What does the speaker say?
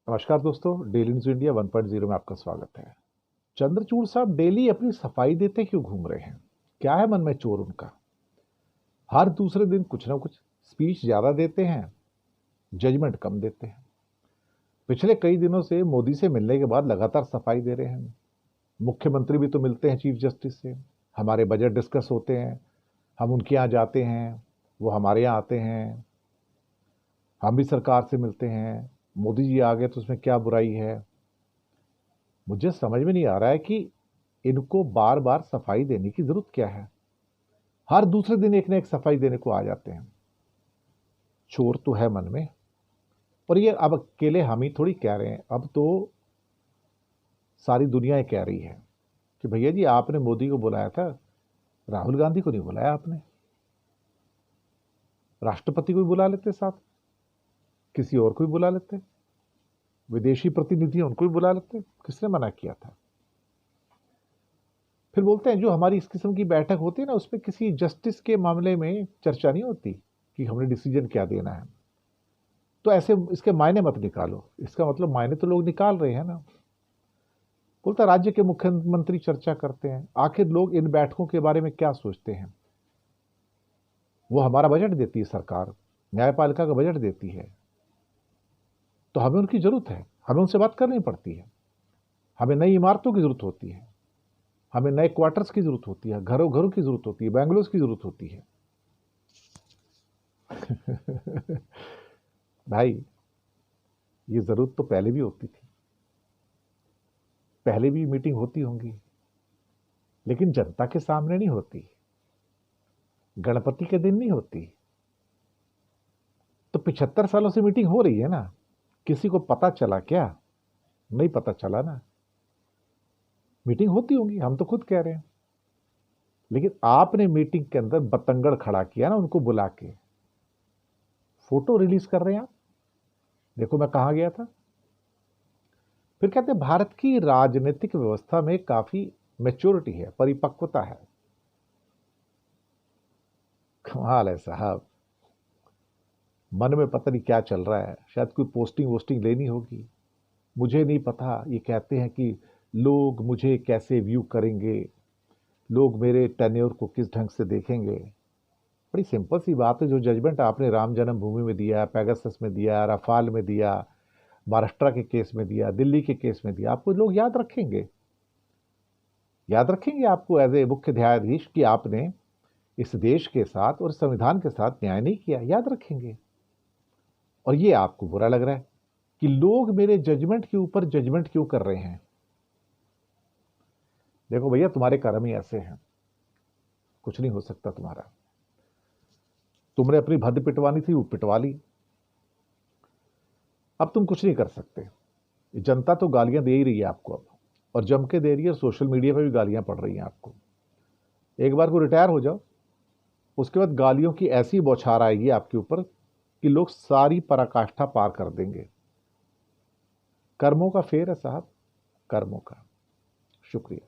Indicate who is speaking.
Speaker 1: नमस्कार दोस्तों, daily news India 1.0 में आपका स्वागत है। चंद्रचूड़ साहब डेली अपनी सफाई देते क्यों घूम रहे हैं? क्या है मन में चोर उनका? हर दूसरे दिन कुछ ना कुछ स्पीच ज्यादा देते हैं, जजमेंट कम देते हैं। पिछले कई दिनों से मोदी से मिलने के बाद लगातार सफाई दे रहे हैं। मुख्यमंत्री भी तो मिलते हैं चीफ जस्टिस से, हमारे बजट डिस्कस होते हैं, हम उनके यहाँ जाते हैं, वो हमारे यहाँ आते हैं, हम भी सरकार से मिलते हैं। मोदी जी आ गए तो उसमें क्या बुराई है? मुझे समझ में नहीं आ रहा है कि इनको बार बार सफाई देने की जरूरत क्या है। हर दूसरे दिन एक ना एक सफाई देने को आ जाते हैं। चोर तो है मन में। और ये अब अकेले हम ही थोड़ी कह रहे हैं, अब तो सारी दुनिया ही कह रही है कि भैया जी आपने मोदी को बुलाया था, राहुल गांधी को नहीं बुलाया आपने। राष्ट्रपति को भी बुला लेते, साथ किसी और को भी बुला लेते, विदेशी प्रतिनिधि उनको भी बुला लेते। किसने मना किया था? फिर बोलते हैं जो हमारी इस किस्म की बैठक होती है ना, उसमें किसी जस्टिस के मामले में चर्चा नहीं होती कि हमने डिसीजन क्या देना है। तो ऐसे इसके मायने मत निकालो, इसका मतलब मायने तो लोग निकाल रहे हैं ना। बोलता राज्य के मुख्यमंत्री चर्चा करते हैं, आखिर लोग इन बैठकों के बारे में क्या सोचते हैं? वो हमारा बजट देती है सरकार, न्यायपालिका का बजट देती है, तो हमें उनकी जरूरत है, हमें उनसे बात करनी पड़ती है। हमें नई इमारतों की जरूरत होती है, हमें नए क्वार्टर्स की जरूरत होती है, घरों घरों की जरूरत होती है, बैंगलोर की जरूरत होती है। भाई, ये जरूरत तो पहले भी होती थी, पहले भी मीटिंग होती होंगी, लेकिन जनता के सामने नहीं होती, गणपति के दिन नहीं होती। तो 75 सालों से मीटिंग हो रही है ना, किसी को पता चला क्या? नहीं पता चला ना। मीटिंग होती होंगी, हम तो खुद कह रहे हैं, लेकिन आपने मीटिंग के अंदर बतंगड़ खड़ा किया ना, उनको बुला के फोटो रिलीज कर रहे हैं आप। देखो मैं कहां गया था। फिर कहते हैं भारत की राजनीतिक व्यवस्था में काफी मैच्योरिटी है, परिपक्वता है। कमाल है साहब। मन में पता नहीं क्या चल रहा है, शायद कोई पोस्टिंग वोस्टिंग लेनी होगी, मुझे नहीं पता। ये कहते हैं कि लोग मुझे कैसे व्यू करेंगे, लोग मेरे टेन्योर को किस ढंग से देखेंगे। बड़ी सिंपल सी बात है, जो जजमेंट आपने राम जन्मभूमि में दिया, पैगासस में दिया, रफाल में दिया, महाराष्ट्र के केस में दिया, दिल्ली के केस में दिया, आपको लोग याद रखेंगे। याद रखेंगे आपको एज ए मुख्य न्यायाधीश कि आपने इस देश के साथ और संविधान के साथ न्याय नहीं किया, याद रखेंगे। और ये आपको बुरा लग रहा है कि लोग मेरे जजमेंट के ऊपर जजमेंट क्यों कर रहे हैं। देखो भैया, तुम्हारे कर्म ही ऐसे हैं, कुछ नहीं हो सकता तुम्हारा। तुमने अपनी भद्द पिटवानी थी, वो पिटवा ली, अब तुम कुछ नहीं कर सकते। जनता तो गालियां दे ही रही है आपको अब, और जम के दे रही है। सोशल मीडिया पे भी गालियां पड़ रही हैं आपको। एक बार को रिटायर हो जाओ, उसके बाद गालियों की ऐसी बौछार आएगी आपके ऊपर कि लोग सारी पराकाष्ठा पार कर देंगे। कर्मों का फेर है साहब, कर्मों का। शुक्रिया।